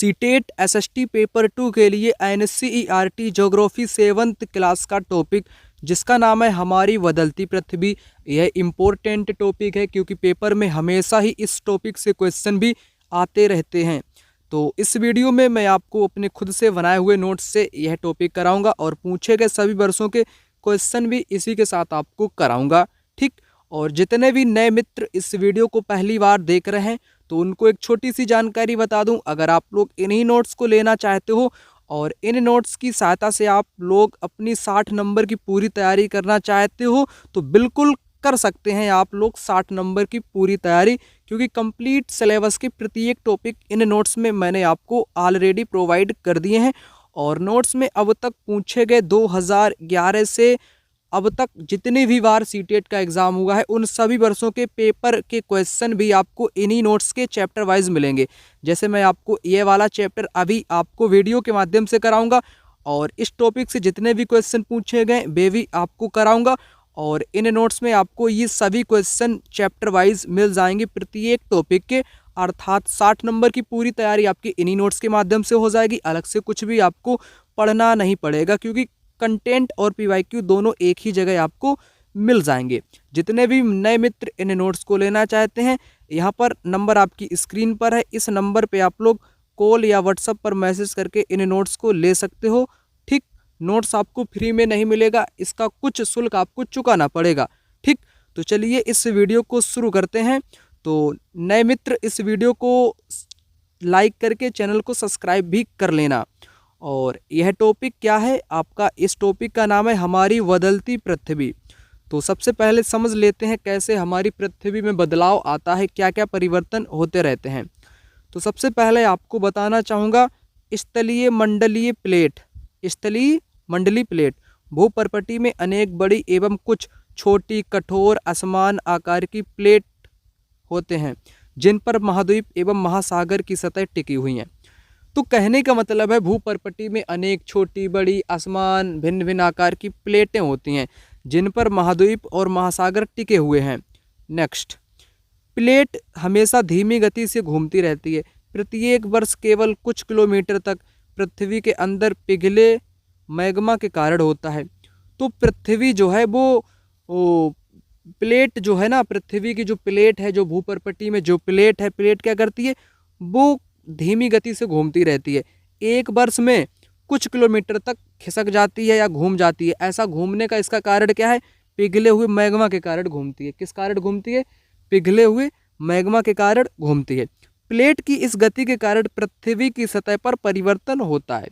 CTET SST paper 2 के लिए NCERT geography 7th class का टॉपिक जिसका नाम है हमारी बदलती पृथ्वी। यह इम्पोर्टेंट टॉपिक है क्योंकि पेपर में हमेशा ही इस टॉपिक से क्वेश्चन भी आते रहते हैं। तो इस वीडियो में मैं आपको अपने खुद से बनाए हुए नोट्स से यह टॉपिक कराऊंगा और पूछे गए सभी वर्षों के क्वेश्चन भी इसी के साथ आपको कराऊंगा, ठीक। और जितने भी नए मित्र इस वीडियो को पहली बार देख रहे हैं तो उनको एक छोटी सी जानकारी बता दूं, अगर आप लोग इन्हीं नोट्स को लेना चाहते हो और इन नोट्स की सहायता से आप लोग अपनी 60 नंबर की पूरी तैयारी करना चाहते हो तो बिल्कुल कर सकते हैं आप लोग 60 नंबर की पूरी तैयारी, क्योंकि कंप्लीट सिलेबस के प्रत्येक टॉपिक इन नोट्स में मैंने आपको ऑलरेडी प्रोवाइड कर दिए हैं। और नोट्स में अब तक पूछे गए 2011 से अब तक जितनी भी बार सीटेट का एग्जाम हुआ है उन सभी वर्षों के पेपर के क्वेश्चन भी आपको इन्हीं नोट्स के चैप्टर वाइज मिलेंगे। जैसे मैं आपको ये वाला चैप्टर अभी आपको वीडियो के माध्यम से कराऊंगा और इस टॉपिक से जितने भी क्वेश्चन पूछे गए वे भी आपको कराऊंगा और इन नोट्स में आपको ये सभी क्वेश्चन चैप्टर वाइज मिल जाएंगे प्रत्येक टॉपिक के, अर्थात 60 नंबर की पूरी तैयारी आपकी इन्हीं नोट्स के माध्यम से हो जाएगी। अलग से कुछ भी आपको पढ़ना नहीं पड़ेगा क्योंकि कंटेंट और पीवाईक्यू दोनों एक ही जगह आपको मिल जाएंगे। जितने भी नए मित्र इन नोट्स को लेना चाहते हैं यहाँ पर नंबर आपकी स्क्रीन पर है, इस नंबर पे आप लोग कॉल या व्हाट्सएप पर मैसेज करके इन नोट्स को ले सकते हो, ठीक। नोट्स आपको फ्री में नहीं मिलेगा, इसका कुछ शुल्क आपको चुकाना पड़ेगा, ठीक। तो चलिए इस वीडियो को शुरू करते हैं। तो नए मित्र इस वीडियो को लाइक करके चैनल को सब्सक्राइब भी कर लेना। और यह टॉपिक क्या है आपका, इस टॉपिक का नाम है हमारी बदलती पृथ्वी। तो सबसे पहले समझ लेते हैं कैसे हमारी पृथ्वी में बदलाव आता है, क्या क्या परिवर्तन होते रहते हैं। तो सबसे पहले आपको बताना चाहूँगा स्थलीय मंडलीय प्लेट। स्थलीय मंडलीय प्लेट भूपर्पटी में अनेक बड़ी एवं कुछ छोटी कठोर असमान आकार की प्लेट होते हैं जिन पर महाद्वीप एवं महासागर की सतह टिकी हुई हैं। तो कहने का मतलब है भूपर्पटी में अनेक छोटी बड़ी असमान भिन्न भिन्न आकार की प्लेटें होती हैं जिन पर महाद्वीप और महासागर टिके हुए हैं। नेक्स्ट, प्लेट हमेशा धीमी गति से घूमती रहती है, प्रत्येक वर्ष केवल कुछ किलोमीटर तक पृथ्वी के अंदर पिघले मैग्मा के कारण होता है। तो पृथ्वी जो है वो प्लेट जो है ना, पृथ्वी की जो प्लेट है, जो भूपर्पटी में जो प्लेट है, प्लेट क्या करती है वो धीमी गति से घूमती रहती है, एक वर्ष में कुछ किलोमीटर तक खिसक जाती है या घूम जाती है। ऐसा घूमने का इसका कारण क्या है, पिघले हुए मैग्मा के कारण घूमती है। किस कारण घूमती है, पिघले हुए मैग्मा के कारण घूमती है। प्लेट की इस गति के कारण पृथ्वी की सतह पर परिवर्तन होता है।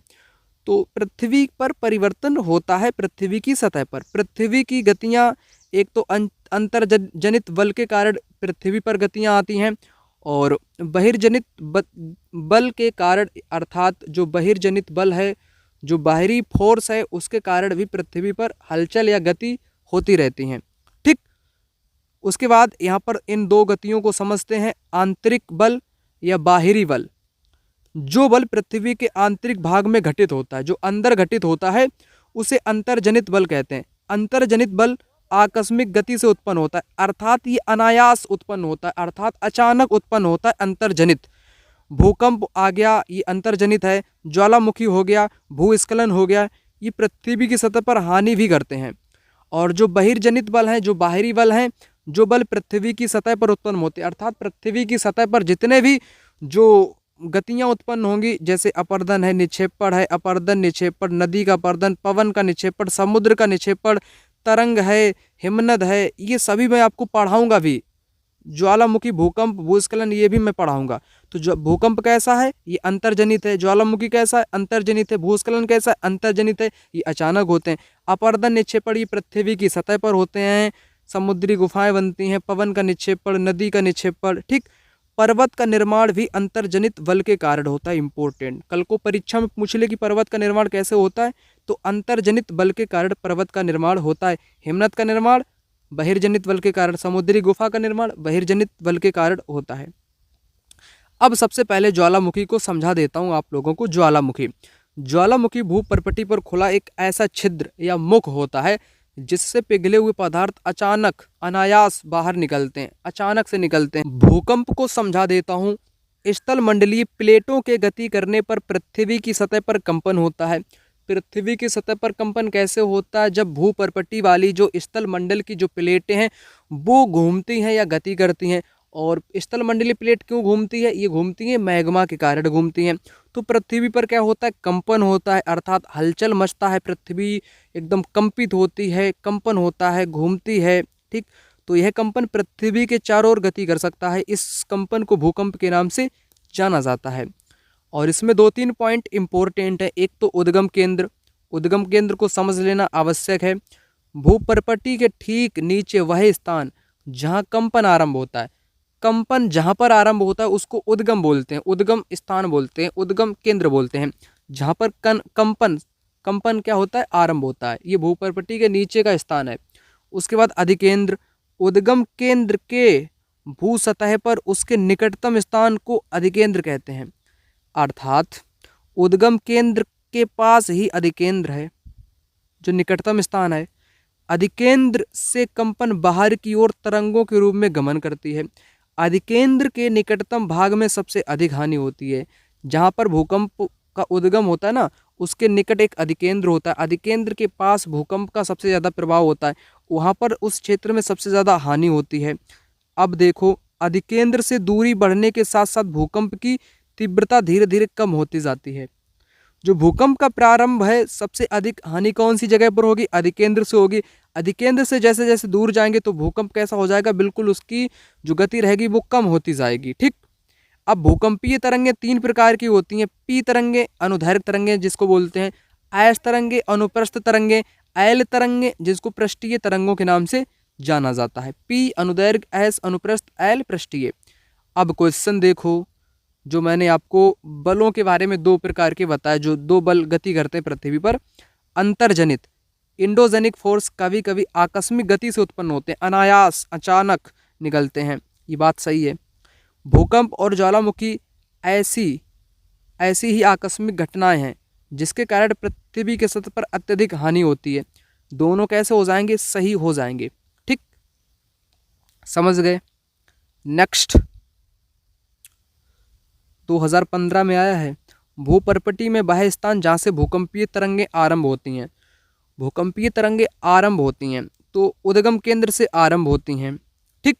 तो पृथ्वी पर परिवर्तन होता है, पृथ्वी की सतह पर पृथ्वी की गतियाँ, एक तो अंतर्जनित बल के कारण पृथ्वी पर गतियाँ आती हैं और बहिर्जनित बल के कारण, अर्थात जो बहिर्जनित बल है, जो बाहरी फोर्स है, उसके कारण भी पृथ्वी पर हलचल या गति होती रहती हैं, ठीक। उसके बाद यहाँ पर इन दो गतियों को समझते हैं, आंतरिक बल या बाहरी बल। जो बल पृथ्वी के आंतरिक भाग में घटित होता है, जो अंदर घटित होता है, उसे अंतर्जनित बल कहते हैं। अंतर्जनित बल आकस्मिक गति से उत्पन्न होता है, अर्थात ये अनायास उत्पन्न होता है, अर्थात अचानक उत्पन्न होता है, अंतर्जनित। भूकंप आ गया, ये अंतर्जनित है। ज्वालामुखी हो गया, भूस्खलन हो गया, ये पृथ्वी की सतह पर हानि भी करते हैं। और जो बहिर्जनित बल हैं, जो बाहरी बल हैं, जो बल पृथ्वी की सतह पर उत्पन्न होते हैं, अर्थात पृथ्वी की सतह पर जितने भी जो गतियाँ उत्पन्न होंगी, जैसे अपर्दन है, निक्षेपण है, अपर्दन निक्षेपण, नदी का अपर्दन, पवन का निक्षेपण, समुद्र का निक्षेपण, तरंग है, हिमनद है, ये सभी मैं आपको पढ़ाऊंगा भी। ज्वालामुखी, भूकंप, भूस्खलन, ये भी मैं पढ़ाऊंगा। तो जो भूकंप कैसा है, ये अंतर्जनित है। ज्वालामुखी कैसा है, अंतर्जनित है। भूस्खलन कैसा है, अंतर्जनित है, ये अचानक होते हैं। अपर्दन निक्षेपण ये पृथ्वी की सतह पर होते हैं, समुद्री गुफाएं बनती हैं। पवन का निक्षेपण, नदी का निक्षेपण, ठीक। पर्वत का निर्माण भी अंतर्जनित बल के कारण होता है, इंपॉर्टेंट। कल को परीक्षा में पूछ ले कि पर्वत का निर्माण कैसे होता है, तो अंतर्जनित बल के कारण पर्वत का निर्माण होता है। हिमनद का निर्माण बहिर्जनित बल के कारण, समुद्री गुफा का निर्माण बहिर्जनित बल के कारण होता है। अब सबसे पहले ज्वालामुखी को समझा देता हूँ आप लोगों को। ज्वालामुखी भूपर्पटी पर खुला एक ऐसा छिद्र या मुख होता है जिससे पिघले हुए पदार्थ अचानक अनायास बाहर निकलते हैं, अचानक से निकलते हैं। भूकंप को समझा देता हूँ। स्थल मंडलीय प्लेटों के गति करने पर पृथ्वी की सतह पर कंपन होता है। पृथ्वी की सतह पर कंपन कैसे होता है? जब भूपर्पटी वाली जो स्थल मंडल की जो प्लेटें हैं वो घूमती हैं या गति करती हैं। और स्थल मंडलीय प्लेट क्यों घूमती है? ये घूमती है मैग्मा के कारण घूमती हैं। तो पृथ्वी पर क्या होता है? कंपन होता है, अर्थात हलचल मचता है, पृथ्वी एकदम कंपित होती है, कंपन होता है, घूमती है। ठीक, तो यह कंपन पृथ्वी के चारों ओर गति कर सकता है। इस कंपन को भूकंप के नाम से जाना जाता है। और इसमें 2-3 पॉइंट इंपॉर्टेंट है। एक तो उद्गम केंद्र, उद्गम केंद्र को समझ लेना आवश्यक है। भूपर्पटी के ठीक नीचे वह स्थान जहां कंपन आरंभ होता है, कंपन जहां पर आरंभ होता है उसको उद्गम बोलते हैं, उद्गम स्थान बोलते हैं, उद्गम केंद्र बोलते हैं। जहां पर कंपन कंपन क्या होता है? आरंभ होता है, ये भूपर्पटी के नीचे का स्थान है। उसके बाद अधिकेंद्र, उद्गम केंद्र के भू सतह पर उसके निकटतम स्थान को अधिकेंद्र कहते हैं। अर्थात उद्गम केंद्र के पास ही अधिकेंद्र है, जो निकटतम स्थान है। अधिकेंद्र से कंपन बाहर की ओर तरंगों के रूप में गमन करती है। अधिकेंद्र के निकटतम भाग में सबसे अधिक हानि होती है। जहां पर भूकंप का उद्गम होता है ना, उसके निकट एक अधिकेंद्र होता है। अधिकेंद्र के पास भूकंप का सबसे ज़्यादा प्रभाव होता है, वहां पर उस क्षेत्र में सबसे ज़्यादा हानि होती है। अब देखो, अधिकेंद्र से दूरी बढ़ने के साथ साथ भूकंप की तीव्रता धीरे धीरे कम होती जाती है। जो भूकंप का प्रारंभ है, सबसे अधिक हानि कौन सी जगह पर होगी? अधिकेंद्र से होगी। अधिकेंद्र से जैसे जैसे दूर जाएंगे तो भूकंप कैसा हो जाएगा? बिल्कुल उसकी जो गति रहेगी वो कम होती जाएगी। ठीक, अब भूकंपीय तरंगें 3 प्रकार की होती हैं। पी तरंगें, अनुदैर्घ्य तरंगें जिसको बोलते हैं, एस तरंगें, अनुप्रस्थ तरंगें, एल तरंगें जिसको पृष्ठीय तरंगों के नाम से जाना जाता है। पी अनुदैर्घ्य, एस अनुप्रस्थ, एल पृष्ठीय। अब क्वेश्चन देखो, जो मैंने आपको बलों के बारे में 2 प्रकार के बताया, जो 2 बल गति करते हैं पृथ्वी पर। अंतर्जनित, इंडोजेनिक फोर्स कभी कभी आकस्मिक गति से उत्पन्न होते हैं, अनायास अचानक निकलते हैं, ये बात सही है। भूकंप और ज्वालामुखी ऐसी ही आकस्मिक घटनाएं हैं जिसके कारण पृथ्वी के सतह पर अत्यधिक हानि होती है। दोनों कैसे हो जाएंगे? सही हो जाएंगे। ठीक, समझ गए। नेक्स्ट 2015 में आया है, भूपर्पटी में वह स्थान जहाँ से भूकंपीय तरंगें आरंभ होती हैं। भूकंपीय तरंगें आरंभ होती हैं तो उद्गम केंद्र से आरंभ होती हैं। ठीक,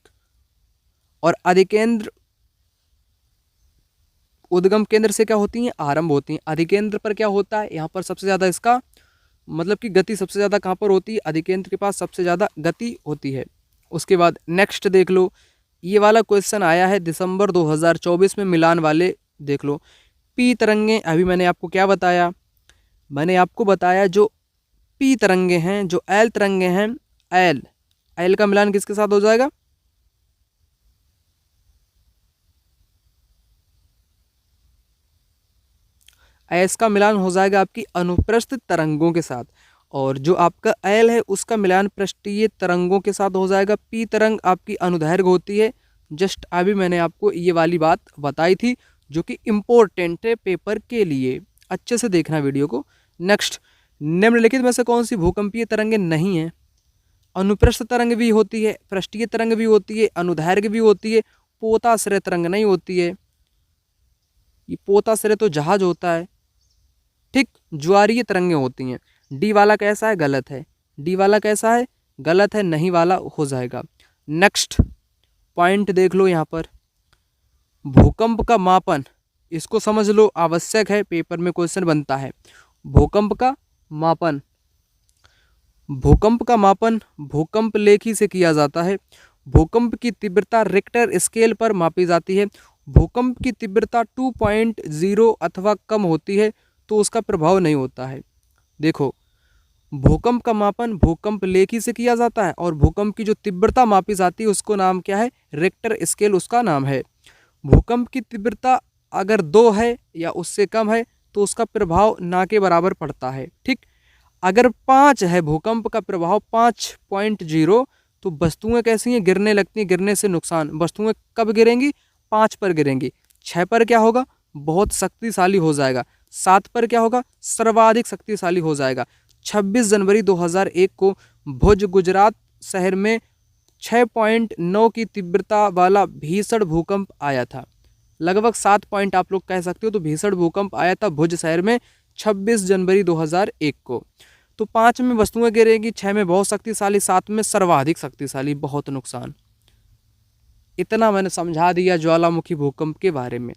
और अधिकेंद्र उद्गम केंद्र से क्या होती हैं? आरंभ होती हैं। अधिकेंद्र पर क्या होता है? यहाँ पर सबसे ज़्यादा इसका मतलब कि गति सबसे ज़्यादा कहाँ पर होती है? अधिकेंद्र के पास सबसे ज़्यादा गति होती है। उसके बाद नेक्स्ट देख लो, ये वाला क्वेश्चन आया है दिसंबर 2024 में मिलान वाले, देख लो। पी तरंगें, अभी मैंने आपको क्या बताया? मैंने आपको बताया जो पी तरंगें हैं, जो एल तरंगें हैं, एल का मिलान किसके साथ हो जाएगा? एस का मिलान हो जाएगा आपकी अनुप्रस्थ तरंगों के साथ, और जो आपका एल है उसका मिलान पृष्ठीय तरंगों के साथ हो जाएगा। पी तरंग आपकी अनुदैर्घ्य होती है। जस्ट अभी मैंने आपको ये वाली बात बताई थी जो कि इम्पोर्टेंट है पेपर के लिए, अच्छे से देखना वीडियो को। नेक्स्ट, निम्नलिखित में से कौन सी भूकंपीय तरंगें नहीं है? अनुप्रस्थ तरंग भी होती है, पृष्ठीय तरंग भी होती है, अनुदैर्घ्य भी होती है, पोताश्रय तरंग नहीं होती है। ये पोताश्रय तो जहाज होता है। ठीक, ज्वारीय तरंगें होती हैं। डी वाला कैसा है? गलत है। डी वाला कैसा है? गलत है, नहीं वाला हो जाएगा। नेक्स्ट पॉइंट देख लो, यहाँ पर भूकंप का मापन, इसको समझ लो, आवश्यक है, पेपर में क्वेश्चन बनता है। भूकंप का मापन, भूकंप का मापन भूकंप लेखी से किया जाता है। भूकंप की तीव्रता रिक्टर स्केल पर मापी जाती है। भूकंप की तीव्रता 2.0 अथवा कम होती है तो उसका प्रभाव नहीं होता है। देखो, भूकंप का मापन भूकंप लेखी से किया जाता है, और भूकंप की जो तीव्रता मापी जाती है उसको नाम क्या है? रिक्टर स्केल उसका नाम है। भूकंप की तीव्रता अगर 2 है या उससे कम है तो उसका प्रभाव ना के बराबर पड़ता है। ठीक, अगर 5 है भूकंप का प्रभाव 5.0 तो वस्तुएं कैसी हैं? गिरने लगती हैं, गिरने से नुकसान। वस्तुएं कब गिरेंगी? 5 पर गिरेंगी। 6 पर क्या होगा? बहुत शक्तिशाली हो जाएगा। 7 पर क्या होगा? सर्वाधिक शक्तिशाली हो जाएगा। 26 जनवरी 2001 को भुज गुजरात शहर में 6.9 की तीव्रता वाला भीषण भूकंप आया था। लगभग 7 पॉइंट आप लोग कह सकते हो। तो भीषण भूकंप आया था भुज शहर में 26 जनवरी 2001 को। तो 5 में वस्तुएं गिरेंगी, 6 में बहुत शक्तिशाली, 7 में सर्वाधिक शक्तिशाली, बहुत नुकसान। इतना मैंने समझा दिया ज्वालामुखी भूकंप के बारे में।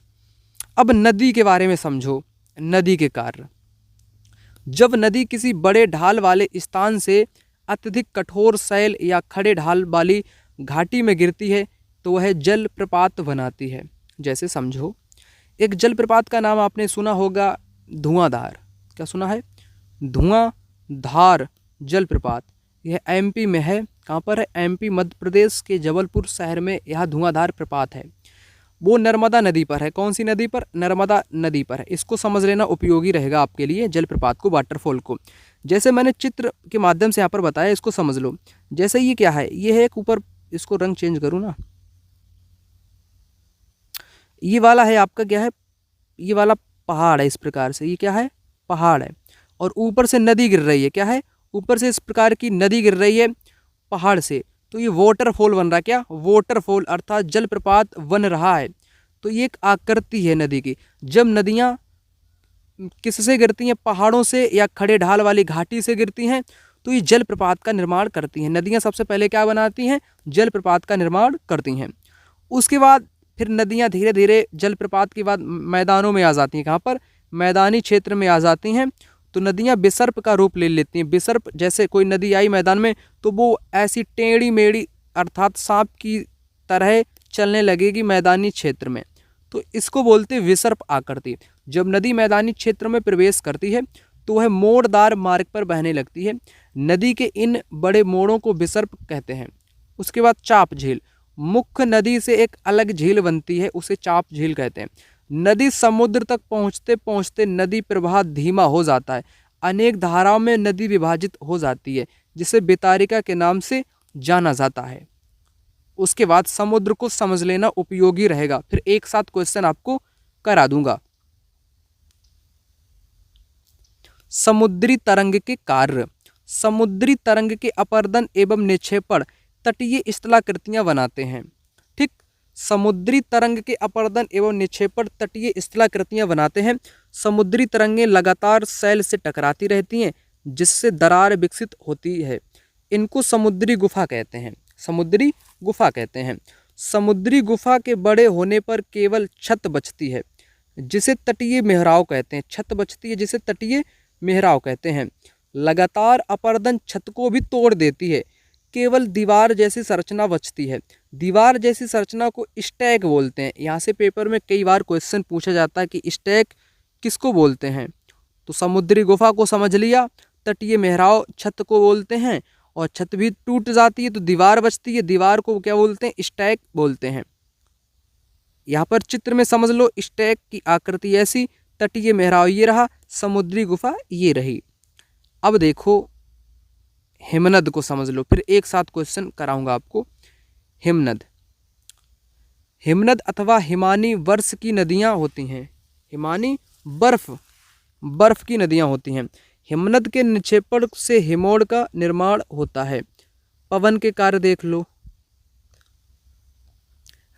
अब नदी के बारे में समझो, नदी के कार्य। जब नदी किसी बड़े ढाल वाले स्थान से अत्यधिक कठोर शैल या खड़े ढाल वाली घाटी में गिरती है तो वह जलप्रपात बनाती है। जैसे समझो, एक जलप्रपात का नाम आपने सुना होगा, धुआंधार। क्या सुना है? धुआंधार जलप्रपात। यह एमपी में है। कहाँ पर है? एमपी मध्य प्रदेश के जबलपुर शहर में यह धुआंधार प्रपात है। वो नर्मदा नदी पर है। कौन सी नदी पर? नर्मदा नदी पर है। इसको समझ लेना उपयोगी रहेगा आपके लिए, जलप्रपात को, वाटरफॉल को। जैसे मैंने चित्र के माध्यम से यहाँ पर बताया, इसको समझ लो। जैसे ये क्या है? ये है एक ऊपर, इसको रंग चेंज करूँ ना, ये वाला है आपका क्या है? ये वाला पहाड़ है। इस प्रकार से ये क्या है? पहाड़ है। और ऊपर से नदी गिर रही है। क्या है? ऊपर से इस प्रकार की नदी गिर रही है पहाड़ से, तो ये वाटरफॉल बन रहा है। क्या? वाटरफॉल, अर्थात जलप्रपात बन रहा है। तो ये एक आकृति है नदी की। जब नदियाँ किससे गिरती हैं? पहाड़ों से या खड़े ढाल वाली घाटी से गिरती हैं, तो ये जलप्रपात का निर्माण करती हैं। नदियाँ सबसे पहले क्या बनाती हैं? जलप्रपात का निर्माण करती हैं। उसके बाद फिर नदियाँ धीरे धीरे जलप्रपात के बाद मैदानों में आ जाती हैं। कहाँ पर? मैदानी क्षेत्र में आ जाती हैं। तो नदियाँ विसर्प का रूप ले लेती हैं। विसर्प, जैसे कोई नदी आई मैदान में तो वो ऐसी टेढ़ी मेढ़ी अर्थात सांप की तरह चलने लगेगी मैदानी क्षेत्र में, तो इसको बोलते हैं विसर्प आकृति। जब नदी मैदानी क्षेत्र में प्रवेश करती है तो वह मोड़दार मार्ग पर बहने लगती है। नदी के इन बड़े मोड़ों को विसर्प कहते हैं। उसके बाद चाप झील, मुख्य नदी से एक अलग झील बनती है, उसे चाप झील कहते हैं। नदी समुद्र तक पहुंचते पहुंचते नदी प्रवाह धीमा हो जाता है। अनेक धाराओं में नदी विभाजित हो जाती है, जिसे वितारिका के नाम से जाना जाता है। उसके बाद समुद्र को समझ लेना उपयोगी रहेगा। फिर एक साथ क्वेश्चन आपको करा दूंगा। समुद्री तरंग के कार्य। समुद्री तरंग के अपरदन एवं निक्षेपण तटीय स्थलाकृतियां बनाते हैं। ठीक, समुद्री तरंग के अपरदन एवं निक्षेपण तटीय स्थलाकृतियां बनाते हैं। समुद्री तरंगें लगातार शैल से टकराती रहती हैं, जिससे दरार विकसित होती है। इनको समुद्री गुफा कहते हैं। समुद्री गुफा कहते हैं। समुद्री गुफा के बड़े होने पर केवल छत बचती है, जिसे तटीय मेहराव कहते हैं। छत बचती है, जिसे तटीय मेहराव कहते हैं। लगातार अपरदन छत को भी तोड़ देती है, केवल दीवार जैसी संरचना बचती है। दीवार जैसी संरचना को स्टैक बोलते हैं। यहाँ से पेपर में कई बार क्वेश्चन पूछा जाता है कि स्टैक किसको बोलते हैं। तो समुद्री गुफा को समझ लिया, तटीय मेहराव छत को बोलते हैं, और छत भी टूट जाती है तो दीवार बचती है, दीवार को क्या बोलते हैं? स्टैक बोलते हैं। यहाँ पर चित्र में समझ लो, स्टैक की आकृति ऐसी, तटीय मेहराव ये रहा, समुद्री गुफा ये रही। अब देखो हिमनद को समझ लो, फिर एक साथ क्वेश्चन कराऊंगा आपको। हिमनद, हिमनद अथवा हिमानी वर्ष की नदियां होती हैं। हिमानी बर्फ की नदियां होती हैं। हिमनद के निक्षेपण से हिमोड़ का निर्माण होता है। पवन के कार्य देख लो।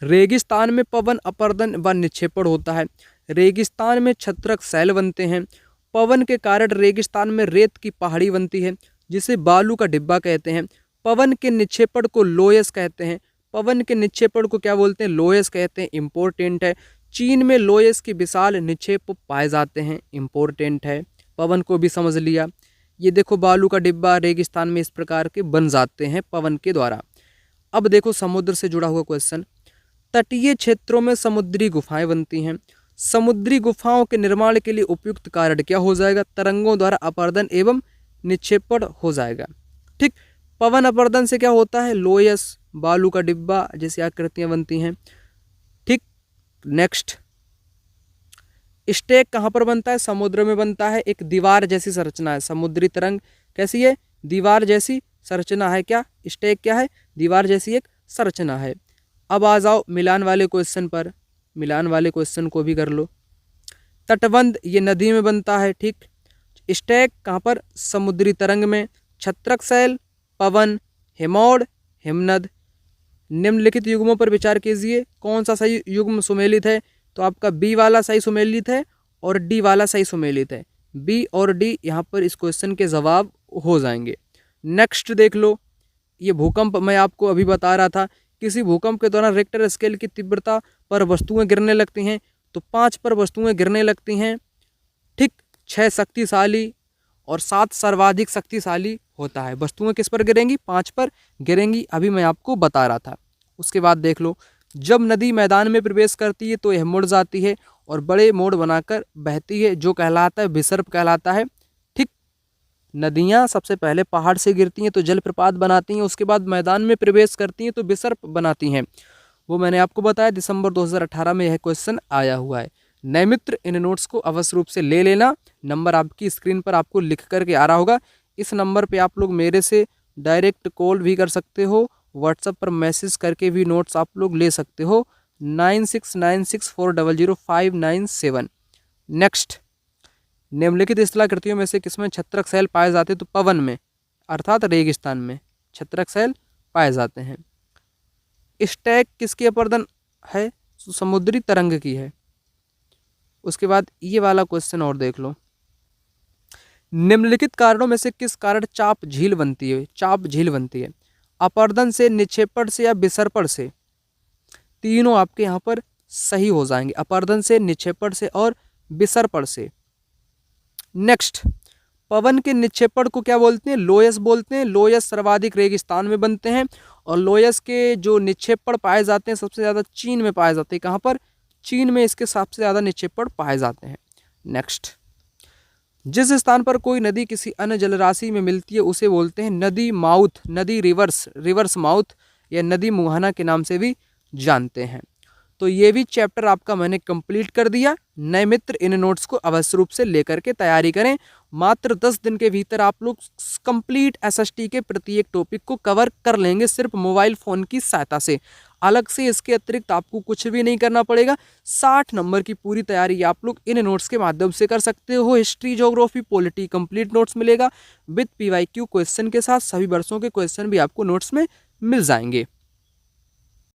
रेगिस्तान में पवन अपरदन व निक्षेपण होता है। रेगिस्तान में छत्रक शैल बनते हैं। पवन के कारण रेगिस्तान में रेत की पहाड़ी बनती है, जिसे बालू का डिब्बा कहते हैं। पवन के निक्षेपण को लोयस कहते हैं। पवन के निक्षेपण को क्या बोलते हैं? लोयस कहते हैं। इम्पोर्टेंट है। चीन में लोयस के विशाल निक्षेप पाए जाते हैं। इम्पोर्टेंट है। पवन को भी समझ लिया। ये देखो बालू का डिब्बा रेगिस्तान में इस प्रकार के बन जाते हैं पवन के द्वारा। अब देखो समुद्र से जुड़ा हुआ क्वेश्चन। तटीय क्षेत्रों में समुद्री गुफाएं बनती हैं। समुद्री गुफाओं के निर्माण के लिए उपयुक्त कारण क्या हो जाएगा? तरंगों द्वारा अपरदन एवं निक्षेपण हो जाएगा। ठीक, पवन अपरदन से क्या होता है? लोयस, बालू का डिब्बा जैसी आकृतियां बनती हैं। ठीक, नेक्स्ट, स्टैक कहाँ पर बनता है? समुद्र में बनता है। एक दीवार जैसी संरचना है। समुद्री तरंग कैसी है? दीवार जैसी संरचना है। क्या स्टैक क्या है? दीवार जैसी एक संरचना है। अब आ जाओ मिलान वाले क्वेश्चन पर। मिलान वाले क्वेश्चन को भी कर लो। तटबंध, ये नदी में बनता है। ठीक, स्टैक कहाँ पर? समुद्री तरंग में। छत्रक शैल, पवन, हिमौड़, हिमनद। निम्नलिखित युग्मों पर विचार कीजिए, कौन सा सही युग्म सुमेलित है? तो आपका बी वाला सही सुमेलित है और डी वाला सही सुमेलित है। बी और डी यहाँ पर इस क्वेश्चन के जवाब हो जाएंगे। नेक्स्ट देख लो, ये भूकंप मैं आपको अभी बता रहा था, किसी भूकंप के दौरान रिक्टर स्केल की तीव्रता पर वस्तुएं गिरने लगती हैं, तो 5 पर वस्तुएं गिरने लगती हैं, ठीक। 6 शक्तिशाली और 7 सर्वाधिक शक्तिशाली होता है। वस्तुएं किस पर गिरेंगी? 5 पर गिरेंगी, अभी मैं आपको बता रहा था। उसके बाद देख लो, जब नदी मैदान में प्रवेश करती है तो यह मुड़ जाती है और बड़े मोड़ बनाकर बहती है, जो कहलाता है विसर्प कहलाता है, ठीक। नदियाँ सबसे पहले पहाड़ से गिरती हैं तो जलप्रपात बनाती हैं, उसके बाद मैदान में प्रवेश करती हैं तो विसर्प बनाती हैं। वो मैंने आपको बताया, दिसंबर 2018 में यह क्वेश्चन आया हुआ है। नए मित्र, इन नोट्स को अवश्य रूप से ले लेना। नंबर आपकी स्क्रीन पर आपको लिख करके आ रहा होगा। इस नंबर पे आप लोग मेरे से डायरेक्ट कॉल भी कर सकते हो, व्हाट्सएप पर मैसेज करके भी नोट्स आप लोग ले सकते हो। 9696400597। नेक्स्ट, निम्नलिखित स्थलाकृतियों में से किसमें छत्रक शैल पाए जाते हैं? तो पवन में, अर्थात रेगिस्तान में छत्रक शैल पाए जाते हैं। स्टैग किसकी अपर्दन है? तो समुद्री तरंग की है। उसके बाद ये वाला क्वेश्चन और देख लो, निम्नलिखित कारणों में से किस कारण चाप झील बनती है? चाप झील बनती है अपर्दन से, निक्षेपण से या विसर्पण से। तीनों आपके यहाँ पर सही हो जाएंगे, अपर्दन से, निक्षेपण से और विसर्पण से। नेक्स्ट, पवन के निक्षेपण को क्या बोलते हैं? लोयस बोलते हैं। लोयस सर्वाधिक रेगिस्तान में बनते हैं और लोयस के जो निक्षेपण पाए जाते हैं सबसे ज़्यादा चीन में पाए जाते हैं। कहाँ पर? चीन में इसके सबसे ज़्यादा निक्षेपण पाए जाते हैं। नेक्स्ट, जिस स्थान पर कोई नदी किसी अन्य जलराशि में मिलती है उसे बोलते हैं नदी माउथ, नदी रिवर्स माउथ या नदी मुहाना के नाम से भी जानते हैं। तो ये भी चैप्टर आपका मैंने कंप्लीट कर दिया। नए मित्र, इन नोट्स को अवश्य रूप से लेकर के तैयारी करें। मात्र 10 दिन के भीतर आप लोग कंप्लीट एसएसटी के प्रत्येक टॉपिक को कवर कर लेंगे, सिर्फ मोबाइल फ़ोन की सहायता से। अलग से इसके अतिरिक्त आपको कुछ भी नहीं करना पड़ेगा। 60 नंबर की पूरी तैयारी आप लोग इन नोट्स के माध्यम से कर सकते हो। History, geography, polity complete notes मिलेगा विद PYQ क्वेश्चन के साथ। सभी वर्षों के क्वेश्चन भी आपको नोट्स में मिल जाएंगे।